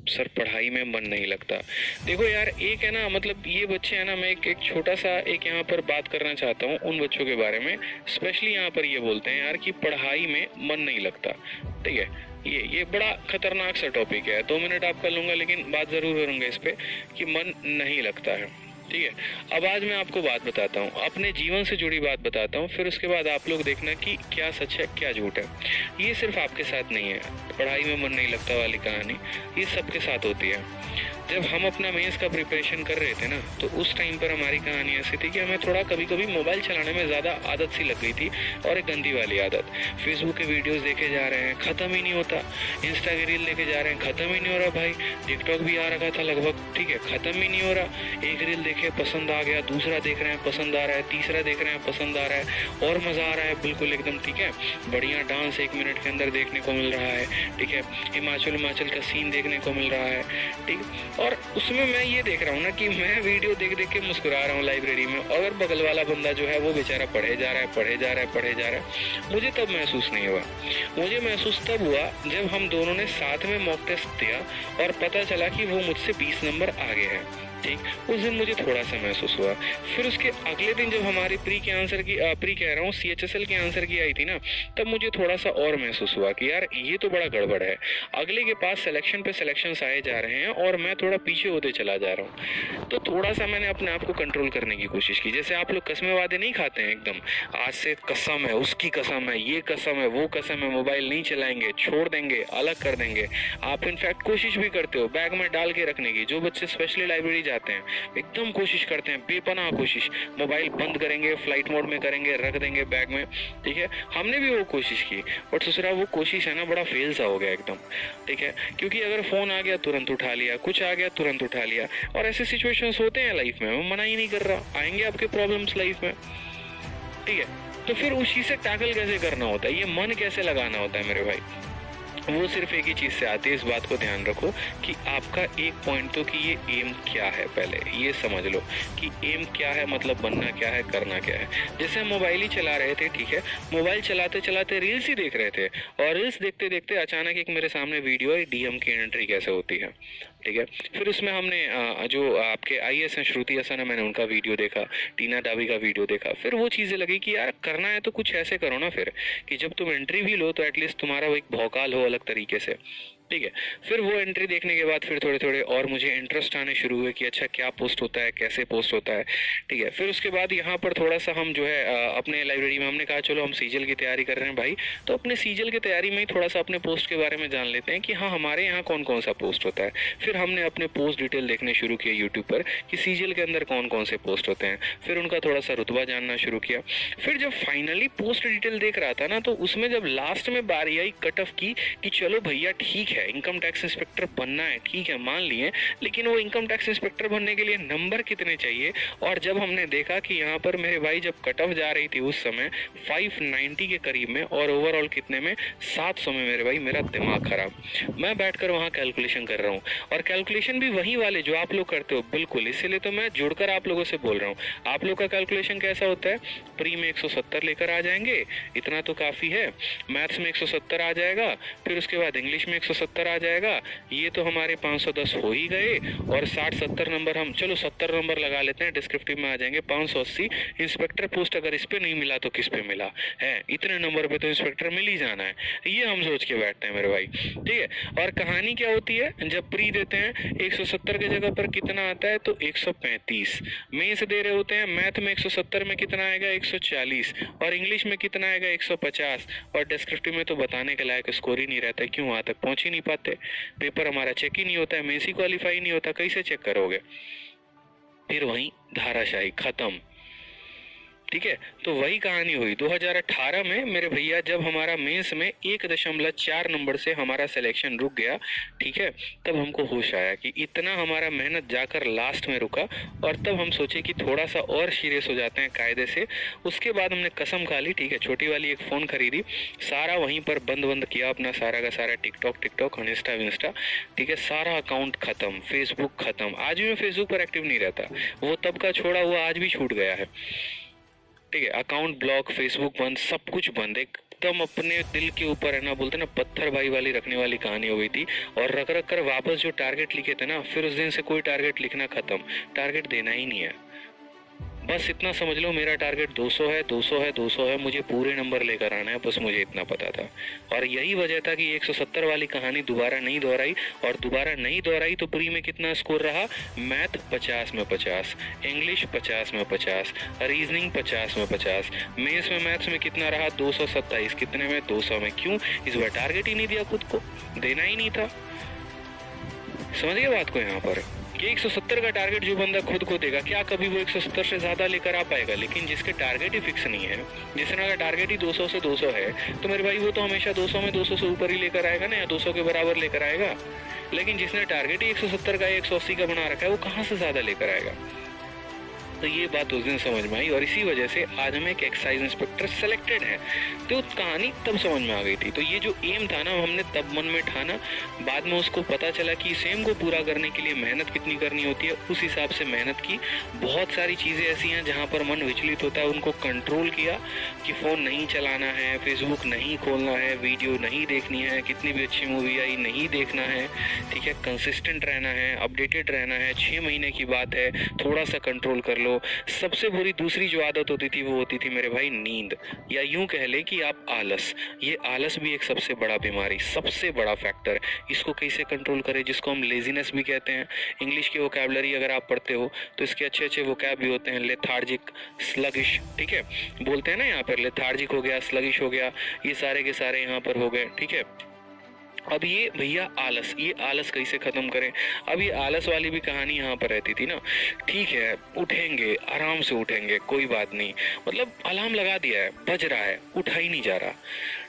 Sir पढ़ाई में मन नहीं लगता। देखो यार, एक है ना, मतलब ये बच्चे हैं ना, मैं एक छोटा सा एक यहाँ पर बात करना चाहता हूँ उन बच्चों के बारे में। स्पेशली यहाँ पर ये बोलते हैं यार कि पढ़ाई में मन नहीं लगता। ठीक है, ये बड़ा खतरनाक सा टॉपिक है। 2 मिनट आपका लूंगा, लेकिन बात जरूर करूंगा इस पे कि मन नहीं लगता है। ठीक है, अब आज मैं आपको बात बताता हूँ, अपने जीवन से जुड़ी बात बताता हूँ, फिर उसके बाद आप लोग देखना कि क्या सच है क्या झूठ है। ये सिर्फ आपके साथ नहीं है, पढ़ाई में मन नहीं लगता वाली कहानी ये सबके साथ होती है। जब हम अपना मेंस का प्रिपरेशन कर रहे थे ना, तो उस टाइम पर हमारी कहानी ऐसी थी कि हमें थोड़ा कभी कभी मोबाइल चलाने में ज़्यादा आदत सी लग गई थी, और एक गंदी वाली आदत। फेसबुक के वीडियोस देखे जा रहे हैं, ख़त्म ही नहीं होता। इंस्टा की रील देखे जा रहे हैं, ख़त्म ही नहीं हो रहा भाई। टिकटॉक भी आ रखा था लगभग, ठीक है, ख़त्म ही नहीं हो रहा। एक रील देखे पसंद आ गया, दूसरा देख रहे हैं पसंद आ रहा है, तीसरा देख रहे हैं पसंद आ रहा है, और मज़ा आ रहा है बिल्कुल एकदम। ठीक है, बढ़िया डांस 1 मिनट के अंदर देखने को मिल रहा है। ठीक है, हिमाचल का सीन देखने को मिल रहा है। ठीक, और उसमें मैं ये देख रहा हूँ ना कि मैं वीडियो देख देख के मुस्कुरा रहा हूँ लाइब्रेरी में, और बगल वाला बंदा जो है वो बेचारा पढ़े जा रहा है। मुझे तब महसूस नहीं हुआ। मुझे महसूस तब हुआ जब हम दोनों ने साथ में मॉक टेस्ट दिया और पता चला कि वो मुझसे 20 नंबर आगे है। ठीक, उस दिन मुझे थोड़ा सा महसूस हुआ। फिर उसके अगले दिन जब हमारी प्री कह रहा हूँ CHSL के आंसर की आई थी ना, तब मुझे थोड़ा सा और महसूस हुआ कि यार ये तो बड़ा गड़बड़ है। अगले के पास सिलेक्शन पे सिलेक्शंस आए जा रहे हैं और मैं थोड़ा पीछे होते चला जा रहा हूँ। तो थोड़ा सा मैंने अपने आप को कंट्रोल करने की कोशिश की। जैसे आप लोग कसमें वादे नहीं खाते हैं एकदम, आज से कसम है, उसकी कसम है, ये कसम है, वो कसम है, मोबाइल नहीं चलाएंगे, छोड़ देंगे, अलग कर देंगे। आप इनफैक्ट कोशिश भी करते हो बैग में डाल के रखने की। जो बच्चे स्पेशली लाइब्रेरी जाते हैं एकदम कोशिश करते हैं, बेपनाह कोशिश। मोबाइल बंद करेंगे, फ्लाइट मोड में करेंगे, रख देंगे बैग में। ठीक है, हमने भी वो कोशिश की, बट दूसरा वो कोशिश है ना बड़ा फेल सा हो गया एकदम। ठीक है, क्योंकि अगर फोन आ गया तुरंत उठा लिया, कुछ आ गया तुरंत उठा लिया, और ऐसे सिचुएशंस होते हैं लाइफ में। मैं मना ही नहीं कर रहा, आएंगे आपके प्रॉब्लम्स लाइफ में। ठीक है, तो फिर उस चीज से टैकल कैसे करना होता है, ये मन कैसे लगाना होता है मेरे भाई, वो सिर्फ एक ही चीज से आती है। इस बात को ध्यान रखो कि आपका एक पॉइंट तो कि ये एम क्या है, पहले ये समझ लो कि एम क्या है, मतलब बनना क्या है, करना क्या है। जैसे हम मोबाइल ही चला रहे थे, ठीक है, मोबाइल चलाते चलाते रील्स ही देख रहे थे, और रील्स देखते देखते अचानक एक मेरे सामने वीडियो आई, डीएम की एंट्री कैसे होती है। ठीक है, फिर उसमें हमने जो आपके IAS हैं श्रुति हसन है, मैंने उनका वीडियो देखा, टीना डाबी का वीडियो देखा। फिर वो चीज़ें लगी कि यार करना है तो कुछ ऐसे करो ना फिर, कि जब तुम एंट्री भी लो तो एटलीस्ट तुम्हारा वो एक भौकाल हो अलग तरीके से। ठीक है, फिर वो एंट्री देखने के बाद फिर थोड़े थोड़े और मुझे इंटरेस्ट आने शुरू हुए कि अच्छा क्या पोस्ट होता है, कैसे पोस्ट होता है। ठीक है, फिर उसके बाद यहाँ पर थोड़ा सा हम जो है अपने लाइब्रेरी में हमने कहा चलो हम सीजल की तैयारी कर रहे हैं भाई, तो अपने सीजल की तैयारी में ही थोड़ा सा अपने पोस्ट के बारे में जान लेते हैं कि हाँ हमारे यहाँ कौन कौन सा पोस्ट होता है। फिर हमने अपने पोस्ट डिटेल देखने शुरू किए यूट्यूब पर कि सीजल के अंदर कौन कौन से पोस्ट होते हैं। फिर उनका थोड़ा सा रुतबा जानना शुरू किया। फिर जब फाइनली पोस्ट डिटेल देख रहा था ना, तो उसमें जब लास्ट में बारी आई कट ऑफ की कि चलो भैया ठीक है इनकम टैक्स इंस्पेक्टर बनना है, ठीक है मान लिए, लेकिन वो इनकम टैक्स इंस्पेक्टर बनने के लिए नंबर कितने चाहिए। और जब हमने देखा कि यहाँ पर मेरे भाई जब कट ऑफ जा रही थी उस समय 590 के करीब में, और ओवरऑल कितने में 700 में, मेरे भाई मेरा दिमाग खराब। मैं बैठकर वहाँ कैलकुलेशन कर रहा हूँ, और कैलकुलेशन भी वही वाले जो आप लोग करते हो बिल्कुल, इसीलिए तो मैं जुड़कर आप लोगों से बोल रहा हूँ। आप लोग का कैलकुलेशन कैसा होता है, प्री में 170 लेकर आ जाएंगे, इतना तो काफी है। मैथ्स में 170 आ जाएगा, फिर उसके बाद इंग्लिश में 170 आ जाएगा, ये तो हमारे 510 हो ही गए। और 60-70 नंबर, हम चलो 70 नंबर लगा लेते हैं, डिस्क्रिप्टिव में आ जाएंगे 580। इंस्पेक्टर पोस्ट अगर इस पे नहीं मिला तो किस पे मिला है, इतने नंबर पे तो इंस्पेक्टर मिल ही जाना है, ये हम सोच के बैठते हैं मेरे भाई। ठीक है, और कहानी क्या होती है, जब प्री देते हैं 170 की जगह पर कितना आता है, तो 135। मेंस दे रहे होते हैं, मैथ में 170 में कितना आएगा, 140, और इंग्लिश में कितना आएगा, 150, और डिस्क्रिप्टिव में तो बताने के लायक स्कोर ही नहीं रहता, क्यों वहां तक पहुंच ही नहीं पाते, पेपर हमारा चेक ही नहीं होता है, मेंस ही क्वालिफाई नहीं होता, कैसे चेक करोगे। फिर वहीं धाराशाही खत्म। ठीक है, तो वही कहानी हुई 2018 में मेरे भैया, जब हमारा मेंस में 1.4 नंबर से हमारा सिलेक्शन रुक गया। ठीक है, तब हमको होश आया कि इतना हमारा मेहनत जाकर लास्ट में रुका, और तब हम सोचे कि थोड़ा सा और सीरियस हो जाते हैं कायदे से। उसके बाद हमने कसम खा ली, ठीक है, छोटी वाली एक फ़ोन खरीदी, सारा वहीं पर बंद किया अपना सारा का सारा, टिकटॉक इंस्टा विंस्टा, ठीक है, सारा अकाउंट खत्म, फेसबुक खत्म। आज भी मैं फेसबुक पर एक्टिव नहीं रहता, वो तब का छोड़ा हुआ आज भी छूट गया है। ठीक है, अकाउंट ब्लॉक, फेसबुक बंद, सब कुछ बंद, एक एकदम अपने दिल के ऊपर है ना, बोलते ना पत्थर भाई वाली रखने वाली कहानी हो गई थी। और रख रख कर वापस जो टारगेट लिखे थे ना, फिर उस दिन से कोई टारगेट लिखना खत्म, टारगेट देना ही नहीं है। बस इतना समझ लो, मेरा टारगेट 200 है, 200 है, 200 है, मुझे पूरे नंबर लेकर आना है, बस मुझे इतना पता था। और यही वजह था कि 170 वाली कहानी दोबारा नहीं दोहराई, और दोबारा नहीं दोहराई तो प्री में कितना स्कोर रहा, मैथ 50 में 50, इंग्लिश 50 में 50, रीजनिंग 50 में 50, मेंस में मैथ्स में कितना रहा, 227, कितने में, 200 में। क्यों? इस बार टारगेट ही नहीं दिया, खुद को देना ही नहीं था। समझ गए बात को यहाँ पर? कि 170 का टारगेट जो बंदा खुद को देगा, क्या कभी वो 170 से ज्यादा लेकर आ पाएगा? लेकिन जिसके टारगेट ही फिक्स नहीं है, जिसने अगर टारगेट ही 200 से 200 है, तो मेरे भाई वो तो हमेशा 200 में 200 से ऊपर ही लेकर आएगा ना, या 200 के बराबर लेकर आएगा। लेकिन जिसने टारगेट ही 170 का 180 का बना रखा है, वो कहाँ से ज्यादा लेकर आएगा? तो ये बात उस दिन समझ में आई, और इसी वजह से आज हम एक एक्साइज इंस्पेक्टर सेलेक्टेड है। तो कहानी तब समझ में आ गई थी। तो ये जो एम था ना, हमने तब मन में ठाना, बाद में उसको पता चला कि इस एम को पूरा करने के लिए मेहनत कितनी करनी होती है, उस हिसाब से मेहनत की। बहुत सारी चीज़ें ऐसी हैं जहाँ पर मन विचलित होता है, उनको कंट्रोल किया कि फ़ोन नहीं चलाना है, फेसबुक नहीं खोलना है, वीडियो नहीं देखनी है, कितनी भी अच्छी मूवी आई नहीं देखना है, ठीक है, कंसिस्टेंट रहना है, अपडेटेड रहना है। 6 महीने की बात है, थोड़ा सा कंट्रोल कर लो। सबसे बुरी दूसरी जो आदत होती थी, वो होती थी मेरे भाई नींद, या यूं कह ले कि आप आलस। ये आलस भी एक सबसे बड़ा बीमारी, सबसे बड़ा फैक्टर। इसको कैसे कंट्रोल करें, जिसको हम लेजीनेस भी कहते हैं। इंग्लिश की वोकैबुलरी अगर आप पढ़ते हो तो इसके अच्छे अच्छे वोकैब भी होते हैं। लेथार्जिक, स्लगिश, ठीक है, बोलते हैं ना यहाँ पर, लेथार्जिक हो गया, स्लगिश हो गया, ये सारे के सारे यहाँ पर हो गए, ठीक है। अब ये भैया आलस, ये आलस कैसे खत्म करें? अब ये आलस वाली भी कहानी यहाँ पर रहती थी ना। ठीक है, उठेंगे, आराम से उठेंगे, कोई बात नहीं, मतलब अलार्म लगा दिया है, बज रहा है, उठा ही नहीं जा रहा,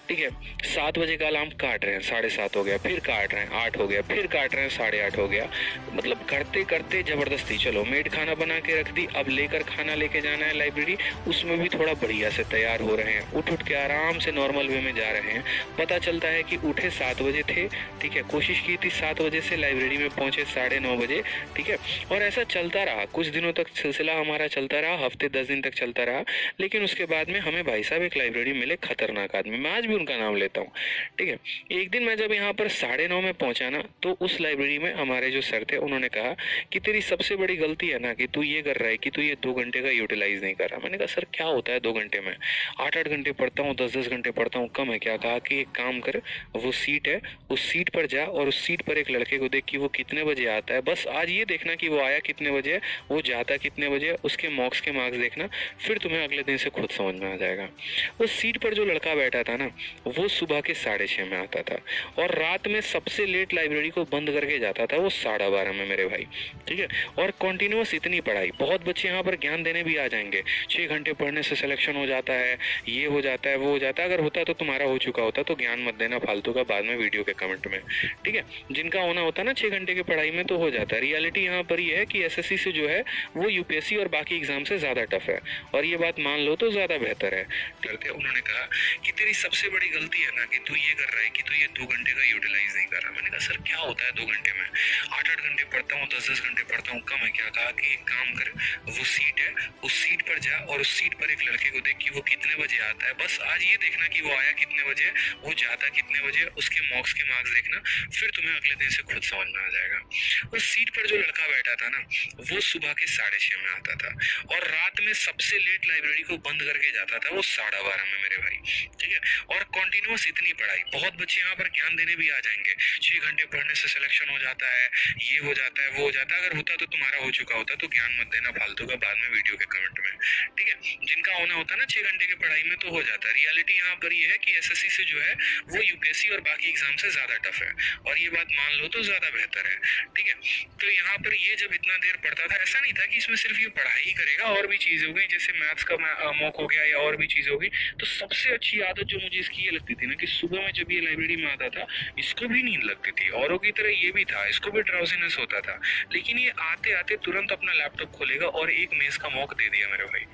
ठीक है। 7 बजे का अलार्म काट रहे हैं, 7:30 हो गया, फिर काट रहे हैं, 8 हो गया, फिर काट रहे हैं, 8:30 हो गया। मतलब करते करते जबरदस्ती, चलो मेड खाना बना के रख दी, अब लेकर खाना लेके जाना है लाइब्रेरी, उसमें भी थोड़ा बढ़िया से तैयार हो रहे हैं, उठ के आराम से नॉर्मल वे में जा रहे हैं। पता चलता है कि उठे 7 बजे थे, ठीक है, कोशिश की थी 7 बजे से, लाइब्रेरी में पहुंचे 9:30 बजे, ठीक है। और ऐसा चलता रहा, कुछ दिनों तक सिलसिला हमारा चलता रहा, हफ्ते 10 दिन तक चलता रहा। लेकिन उसके बाद में हमें भाई साहब एक लाइब्रेरी मिले, खतरनाक आदमी, मैं आज भी उनका नाम लेता हूँ, ठीक है। एक दिन मैं जब यहाँ पर 9:30 में पहुंचा ना, तो उस लाइब्रेरी में हमारे जो सर थे, उन्होंने कहा कि तेरी सबसे बड़ी गलती है ना कि तू ये कर रहा है कि तू ये 2 घंटे का यूटिलाइज नहीं कर रहा। मैंने कहा सर क्या होता है 2 घंटे में? 8-8 घंटे पढ़ता हूँ, 10-10 घंटे पढ़ता हूँ, कम है क्या? कहा कि एक काम कर, वो सीट है, उस सीट पर जा और उस सीट पर एक लड़के को देख कि वो कितने बजे आता है, बस आज ये देखना कि वो आया कितने बजे है, वो जाता कितने बजे है, उसके मॉक्स के मार्क्स देखना, फिर तुम्हें अगले दिन से खुद समझ में आ जाएगा। उस सीट पर जो लड़का बैठा था ना, वो सुबह के 6:30 में आता था, और रात में सबसे लेट लाइब्रेरी को बंद करके जाता था वो 12:30 में मेरे भाई, ठीक है। और कॉन्टिन्यूस इतनी पढ़ाई, बहुत बच्चे यहाँ पर ज्ञान देने भी आ जाएंगे, 6 घंटे पढ़ने से सिलेक्शन हो जाता है, ये हो जाता है, वो हो जाता है। अगर होता तो तुम्हारा हो चुका होता, तो ज्ञान मत देना फालतू का बाद में वीडियो के कमेंट में, ठीक है। जिनका होना होता ना 6 घंटे की पढ़ाई में, तो हो जाता है। रियलिटी यहाँ पर ये है कि एसएससी से जो है वो यूपीएससी और बाकी एग्जाम से ज्यादा टफ है, और ये बात मान लो तो ज्यादा बेहतर है। उन्होंने कहा कि तेरी सबसे बड़ी गलती है ना कि तू ये कर रहा है कि तू ये 2 घंटे का यूटिलाइज नहीं कर रहा। मैंने कहा सर क्या होता है 2 घंटे में? 8-8 घंटे पढ़ता हूँ, 10-10 घंटे पढ़ता हूँ, कम है क्या? कहा कि एक काम कर, वो सीट है, उस सीट पर जा और उस सीट पर एक लड़के को देख कि वो कितने बजे आता है, बस आज ये देखना कि वो आया कितने बजे, वो जाता कितने बजे, उसके मॉक्स के मार्क्स देखना, फिर तुम्हें अगले दिन से खुद समझ में आ जाएगा। उस सीट पर जो लड़का बैठा था ना, वो सुबह के 6:30 में आता था, और रात में सबसे लेट लाइब्रेरी को बंद करके जाता था वो 12:30 में मेरे भाई, ठीक है। और कॉन्टिन्यूस इतनी पढ़ाई, बहुत बच्चे यहाँ पर ज्ञान देने भी आ जाएंगे, 6 घंटे पढ़ने से सिलेक्शन हो जाता है, ये हो जाता है, वो हो जाता है। अगर होता तो तुम्हारा हो चुका होता, तो ज्ञान मत देना फालतू का बाद में वीडियो के कमेंट में, ठीक है। जिनका होना होता है ना 6 घंटे की पढ़ाई में, तो हो जाता है। रियलिटी यहाँ पर ये है कि एसएससी से जो है वो यूपीएससी और बाकी एग्जाम से ज्यादा टफ है, और ये बात मान लो तो ज्यादा बेहतर है, ठीक है। तो यहाँ पर ये जब इतना देर पढ़ता था, ऐसा नहीं था कि इसमें सिर्फ ये पढ़ाई ही करेगा, और भी चीज हो गई, जैसे मैथ्स का मॉक हो गया या और भी चीज हो गई। तो सबसे अच्छी आदत जो मुझे इसकी ये लगती थी ना, कि सुबह में जब ये लाइब्रेरी में आता था, इसको भी नींद लगती थी, औरों की तरह ये भी था, इसको भी ड्राउजीनेस होता था, लेकिन ये आते आते तुरंत अपना लैपटॉप खोलेगा और एक मेज का मॉक दे दिया मेरे भाई।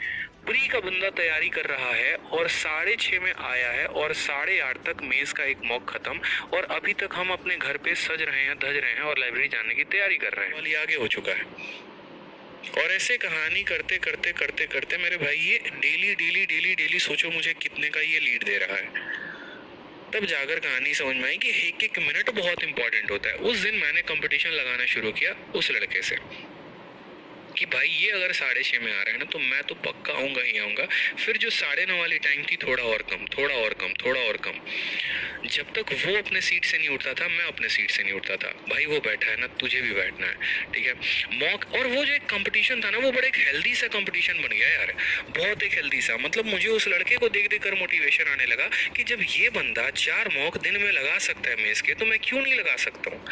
प्री का बंदा तैयारी कर रहा है और 6:30 में आया है, और 8:30 तक मेज का एक मॉक खत्म, और अभी तक हम अपने घर पे सज रहे हैं, धज रहे हैं, और लाइब्रेरी जाने की तैयारी कर रहे हैं। वाली आगे हो चुका है। और ऐसे कहानी करते करते करते करते मेरे भाई ये डेली डेली डेली डेली सोचो मुझे कितने का ये लीड दे रहा है। तब जाकर कहानी समझ में आई कि एक एक मिनट बहुत इंपॉर्टेंट होता है। उस दिन मैंने कंपटीशन लगाना शुरू किया उस लड़के से कि भाई ये अगर 6:30 में आ रहा है ना तो मैं तो पक्का आऊंगा ही आऊंगा। फिर जो 9:30 वाली टाइम थी, थोड़ा और कम, थोड़ा और कम, थोड़ा और कम। जब तक वो अपने सीट से नहीं उठता था, मैं अपने सीट से नहीं उठता था। भाई वो बैठा है ना, तुझे भी बैठना है, ठीक है। मॉक और वो जो एक कंपटीशन था ना, वो बड़ा एक हेल्दी सा कंपटीशन बन गया यार, बहुत एक हेल्दी सा। मतलब मुझे उस लड़के को देख देख कर मोटिवेशन आने लगा कि जब ये बंदा 4 मॉक दिन में लगा सकता है मेज के, तो मैं क्यों नहीं लगा सकता हूँ।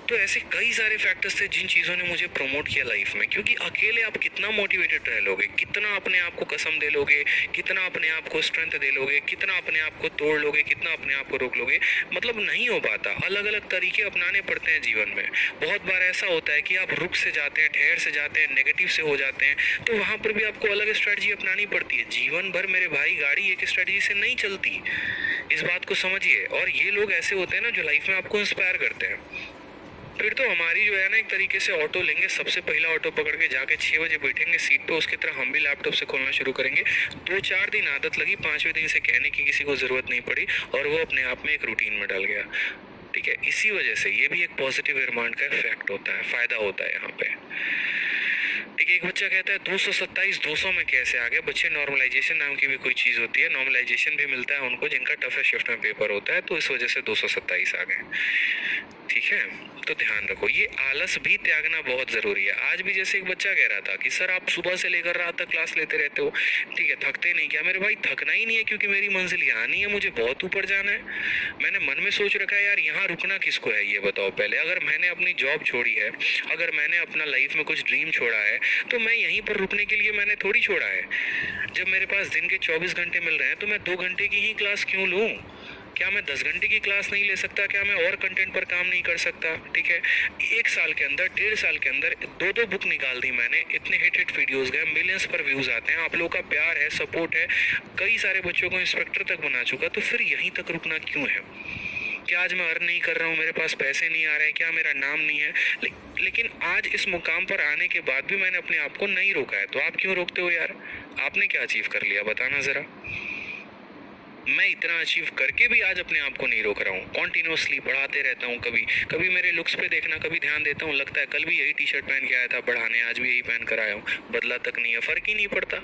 तो ऐसे कई सारे फैक्टर्स थे जिन चीज़ों ने मुझे प्रमोट किया लाइफ में, क्योंकि अकेले आप कितना मोटिवेटेड रह लोगे, कितना अपने आप को कसम दे लोगे, कितना अपने आप को स्ट्रेंथ दे लोगे, कितना अपने आप को तोड़ लोगे, कितना अपने आप को रोक लोगे, मतलब नहीं हो पाता। अलग अलग तरीके अपनाने पड़ते हैं जीवन में। बहुत बार ऐसा होता है कि आप रुक से जाते हैं, ठहर से जाते हैं, नेगेटिव से हो जाते हैं, तो वहाँ पर भी आपको अलग स्ट्रेटजी अपनानी पड़ती है। जीवन भर मेरे भाई गाड़ी एक स्ट्रेटजी से नहीं चलती, इस बात को समझिए। और ये लोग ऐसे होते हैं ना जो लाइफ में आपको इंस्पायर करते हैं। फिर तो हमारी जो है ना, एक तरीके से ऑटो लेंगे, सबसे पहला ऑटो पकड़ के जाके 6 बजे बैठेंगे सीट पे, उसकी तरह हम भी लैपटॉप से खोलना शुरू करेंगे। 2-4 दिन आदत लगी, 5वें दिन से कहने की किसी को जरूरत नहीं पड़ी और वो अपने आप में एक रूटीन में डल गया, ठीक है। इसी वजह से ये भी एक पॉजिटिव रिमांड का इफेक्ट होता है, फायदा होता है यहाँ पे, ठीक है। एक बच्चा कहता है 227 200 में कैसे आ गया। बच्चे, नॉर्मलाइजेशन नाम की भी कोई चीज होती है, नॉर्मलाइजेशन भी मिलता है उनको जिनका टफेस्ट शिफ्ट में पेपर होता है, तो इस वजह से 227 आ गए, ठीक है। तो ध्यान रखो, ये आलस भी त्यागना बहुत जरूरी है। आज भी जैसे एक बच्चा कह रहा था कि सर आप सुबह से लेकर रात तक क्लास लेते रहते हो, ठीक है, थकते नहीं क्या। मेरे भाई थकना ही नहीं है, क्योंकि मेरी मंजिल यहाँ नहीं है, मुझे बहुत ऊपर जाना है। मैंने मन में सोच रखा है यार, यहाँ रुकना किसको है ये बताओ पहले। अगर मैंने अपनी जॉब छोड़ी है, अगर मैंने अपना लाइफ में कुछ ड्रीम छोड़ा है, तो मैं यहीं पर रुकने के लिए मैंने थोड़ी छोड़ा है। जब मेरे पास दिन के 24 घंटे मिल रहे हैं, तो मैं 2 घंटे की ही क्लास क्यों लूँ। क्या मैं 10 घंटे की क्लास नहीं ले सकता? क्या मैं और कंटेंट पर काम नहीं कर सकता? ठीक है, 1 साल के अंदर, 1.5 साल के अंदर 2 बुक निकाल दी मैंने, इतने हिट वीडियोस गए, मिलियंस पर व्यूज आते हैं, आप लोगों का प्यार है, सपोर्ट है, कई सारे बच्चों को इंस्पेक्टर तक बना चुका। तो फिर यहीं तक रुकना क्यों है? क्या आज मैं अर्न नहीं कर रहा हूँ, मेरे पास पैसे नहीं आ रहे हैं, क्या मेरा नाम नहीं है? लेकिन आज इस मुकाम पर आने के बाद भी मैंने अपने आप को नहीं रोका है। तो आप क्यों रोकते हो यार? आपने क्या अचीव कर लिया बताना जरा। मैं इतना अचीव करके भी आज अपने आप को नहीं रोक रहा हूँ, कॉन्टिन्यूसली बढ़ाते रहता हूँ। कभी कभी मेरे लुक्स पे देखना, कभी ध्यान देता हूँ, लगता है कल भी यही टी शर्ट पहन के आया था बढ़ाने, आज भी यही पहन कर आया हूँ, बदला तक नहीं है, फर्क ही नहीं पड़ता।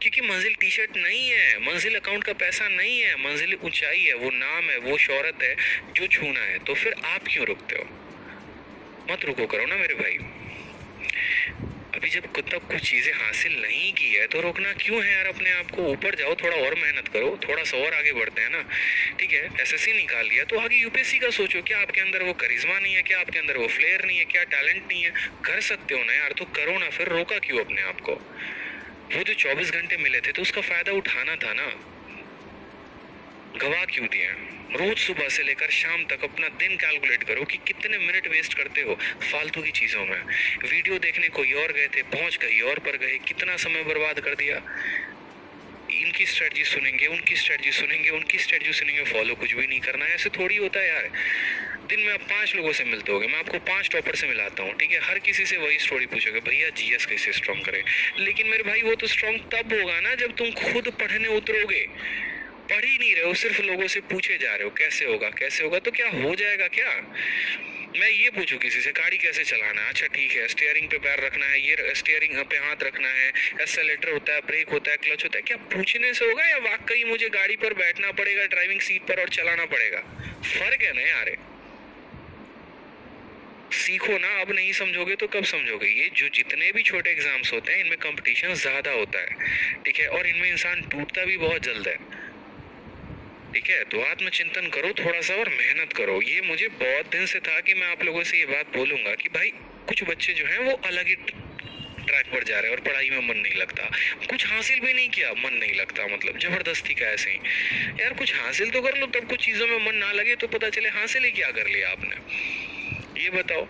क्योंकि मंजिल टी शर्ट नहीं है, मंजिल अकाउंट का पैसा नहीं है, मंजिल ऊंचाई है, वो नाम है, वो शोहरत है जो छूना है। तो फिर आप क्यों रुकते हो? मत रुको करो ना मेरे भाई। अभी जब तक कुछ चीजें हासिल नहीं की है तो रोकना क्यों है यार? अपने आप को ऊपर जाओ, थोड़ा और मेहनत करो, थोड़ा सा और आगे बढ़ते हैं ना, ठीक है। एसएससी निकाल लिया तो आगे यूपीएससी का सोचो। क्या आपके अंदर वो करिश्मा नहीं है? क्या आपके अंदर वो फ्लेयर नहीं है? क्या टैलेंट नहीं है? कर सकते हो ना यार, तो करो ना। फिर रोका क्यों अपने आप को? वो जो 24 घंटे मिले थे तो उसका फायदा उठाना था ना, गवा क्यों दिए? रोज सुबह से लेकर शाम तक अपना दिन कैलकुलेट करो कि कितने मिनट वेस्ट करते हो फालतू की चीजों में। वीडियो देखने कोई और गए थे, पहुंच कहीं और पर गए, कितना समय बर्बाद कर दिया। इनकी स्ट्रेटजी सुनेंगे, उनकी स्ट्रेटजी सुनेंगे, उनकी स्ट्रेटजी सुनेंगे, फॉलो कुछ भी नहीं करना है। ऐसे थोड़ी होता है यार। दिन में आप 5 लोगों से मिलते होगे, मैं आपको 5 टॉपर से मिलाता हूँ, ठीक है। हर किसी से वही स्टोरी पूछोगे, भैया जीएस कैसे स्ट्रॉन्ग करे। लेकिन मेरे भाई वो तो स्ट्रॉन्ग तब होगा ना जब तुम खुद पढ़ने उतरोगे। पढ़ ही नहीं रहे हो, सिर्फ लोगों से पूछे जा रहे हो कैसे होगा कैसे होगा। तो क्या हो जाएगा क्या? मैं ये पूछूं किसी से गाड़ी कैसे चलाना है, अच्छा ठीक है, स्टीयरिंग पे पैर रखना है, ये स्टीयरिंग पे हाथ रखना है, एक्सेलेरेटर होता है, ब्रेक होता है, क्लच होता है, क्या पूछने से होगा या वाकई मुझे गाड़ी पर बैठना पड़ेगा ड्राइविंग सीट पर और चलाना पड़ेगा? फर्क है ना यार। सीखो ना, अब नहीं समझोगे तो कब समझोगे? ये जो जितने भी छोटे एग्जाम्स होते हैं इनमें कंपटीशन ज्यादा होता है, ठीक है, और इनमें इंसान टूटता भी बहुत जल्द है, ठीक है। तो आत्मचिंतन करो थोड़ा सा और मेहनत करो। ये मुझे बहुत दिन से था कि मैं आप लोगों से ये बात बोलूंगा कि भाई कुछ बच्चे जो हैं वो अलग ही ट्रैक पर जा रहे हैं और पढ़ाई में मन नहीं लगता, कुछ हासिल भी नहीं किया, मन नहीं लगता, मतलब जबरदस्ती का ऐसे ही। यार कुछ हासिल तो कर लो, तब कुछ चीजों में मन ना लगे तो पता चले हासिल ही क्या कर लिया आपने, ये बताओ।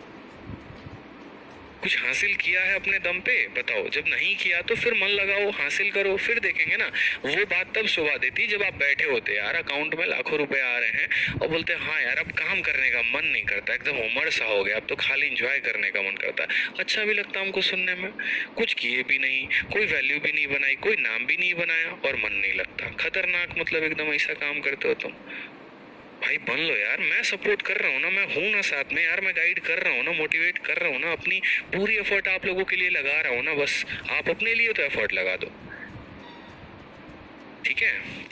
कुछ हासिल किया है अपने दम पे? बताओ। जब नहीं किया तो फिर मन लगाओ, हासिल करो, फिर देखेंगे ना। वो बात तब शोभा देती जब आप बैठे होते यार, अकाउंट में लाखों रुपए आ रहे हैं और बोलते हाँ यार अब काम करने का मन नहीं करता, एकदम उमर सा हो गया, अब तो खाली इंजॉय करने का मन करता है। अच्छा भी लगता हमको सुनने में। कुछ किए भी नहीं, कोई वैल्यू भी नहीं बनाई, कोई नाम भी नहीं बनाया और मन नहीं लगता। खतरनाक, मतलब एकदम ऐसा काम करते हो तुम। भाई बन लो यार, मैं सपोर्ट कर रहा हूँ ना, मैं हूँ ना साथ में यार, मैं गाइड कर रहा हूँ ना, मोटिवेट कर रहा हूँ ना, अपनी पूरी एफर्ट आप लोगों के लिए लगा रहा हूँ ना, बस आप अपने लिए तो एफर्ट लगा दो, ठीक है।